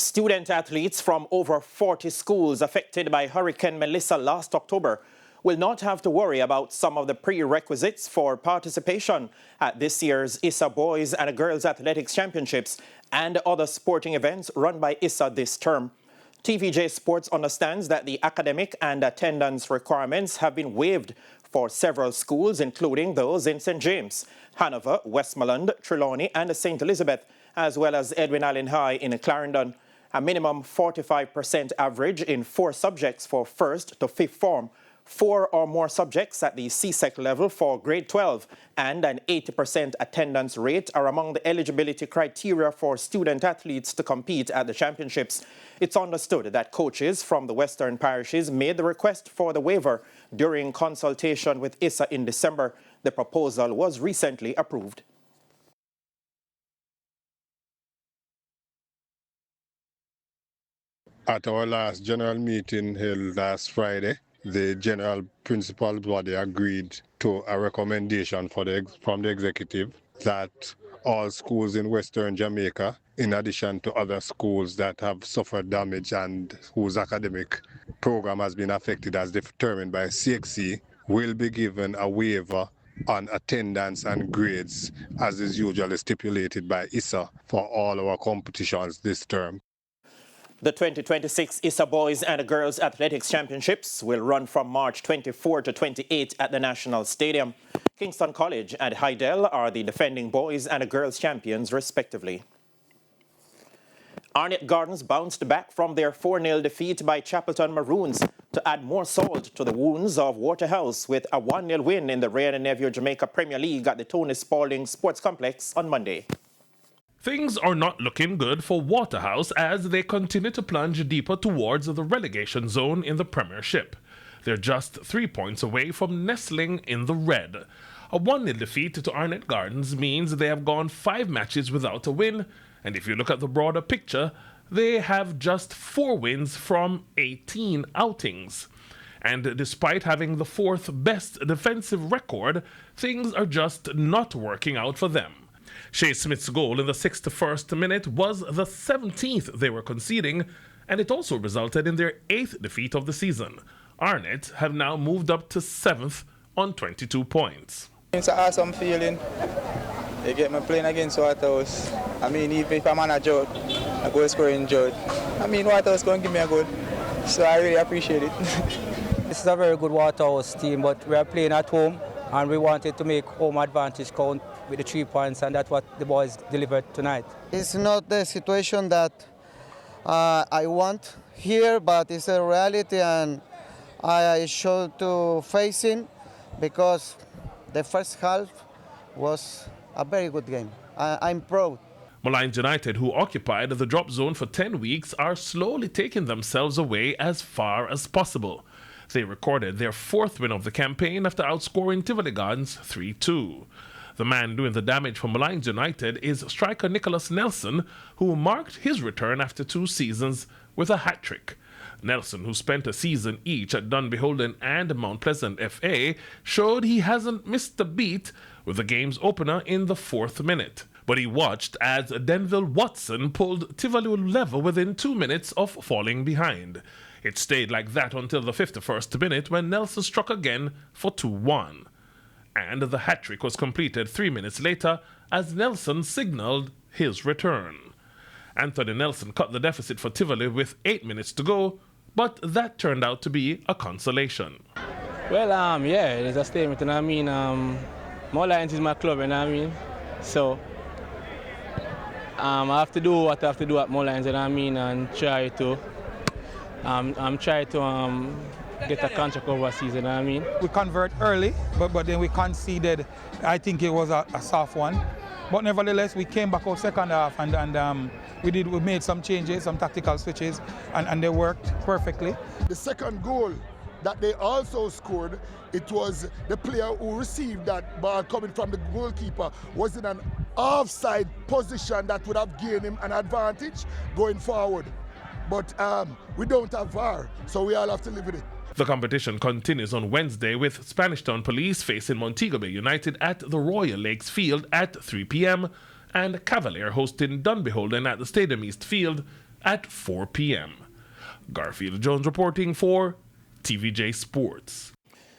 Student athletes from over 40 schools affected by Hurricane Melissa last October will not have to worry about some of the prerequisites for participation at this year's Issa Boys and Girls Athletics Championships and other sporting events run by Issa this term. TVJ Sports understands that the academic and attendance requirements have been waived for several schools, including those in St. James, Hanover, Westmoreland, Trelawney and St. Elizabeth, as well as Edwin Allen High in Clarendon. A minimum 45% average in 4 subjects for first to fifth form, 4 or more subjects at the CSEC level for grade 12, and an 80% attendance rate are among the eligibility criteria for student athletes to compete at the championships. It's understood that coaches from the western parishes made the request for the waiver during consultation with Issa in December. The proposal was recently approved. At our last general meeting held last Friday, the general principal body agreed to a recommendation from the executive that all schools in Western Jamaica, in addition to other schools that have suffered damage and whose academic program has been affected as determined by CXC, will be given a waiver on attendance and grades as is usually stipulated by Issa for all our competitions this term. The 2026 Issa Boys and Girls Athletics Championships will run from March 24 to 28 at the National Stadium. Kingston College and Hydel are the defending boys and girls champions, respectively. Arnett Gardens bounced back from their 4-0 defeat by Chapelton Maroons to add more salt to the wounds of Waterhouse with a 1-0 win in the Ray and Nephew Jamaica Premier League at the Tony Spalding Sports Complex on Monday. Things are not looking good for Waterhouse as they continue to plunge deeper towards the relegation zone in the Premiership. They're just 3 points away from nestling in the red. A 1-0 defeat to Arnett Gardens means they have gone 5 matches without a win, and if you look at the broader picture, they have just 4 wins from 18 outings. And despite having the 4th best defensive record, things are just not working out for them. Shea Smith's goal in the 61st minute was the 17th they were conceding, and it also resulted in their 8th defeat of the season. Arnett have now moved up to 7th on 22 points. It's an awesome feeling. You get me playing against Waterhouse. I mean, even if I'm on a joke, a goal scoring joke, I mean, Waterhouse going to give me a goal. So I really appreciate it. This is a very good Waterhouse team, but we are playing at home and we wanted to make home advantage count with the 3 points, and that's what the boys delivered tonight. It's not the situation that I want here, but it's a reality, and I should to face it because the first half was a very good game. I'm proud. Molynes United, who occupied the drop zone for 10 weeks, are slowly taking themselves away as far as possible. They recorded their 4th win of the campaign after outscoring Tivoli Gardens 3-2. The man doing the damage for Molynes United is striker Nicholas Nelson, who marked his return after 2 seasons with a hat-trick. Nelson, who spent a season each at Dunbeholden and Mount Pleasant FA, showed he hasn't missed a beat with the game's opener in the 4th minute. But he watched as Denville Watson pulled Tivoli level within 2 minutes of falling behind. It stayed like that until the 51st minute when Nelson struck again for 2-1. And the hat-trick was completed 3 minutes later as Nelson signalled his return. Anthony Nelson cut the deficit for Tivoli with 8 minutes to go, but that turned out to be a consolation. Well, yeah, it is a statement, and I mean, Molynes is my club, and I mean, so I have to do what I have to do at Molynes, and I mean, and try to, I'm trying to get a contract over a season, I mean. We convert early, but then we conceded. I think it was a soft one. But nevertheless, we came back out second half and we made some changes, some tactical switches, and they worked perfectly. The second goal that they also scored, it was the player who received that ball coming from the goalkeeper was in an offside position that would have given him an advantage going forward. But we don't have VAR, so we all have to live with it. The competition continues on Wednesday with Spanish Town Police facing Montego Bay United at the Royal Lakes Field at 3 p.m. and Cavalier hosting Dunbeholden at the Stadium East Field at 4 p.m. Garfield Jones reporting for TVJ Sports.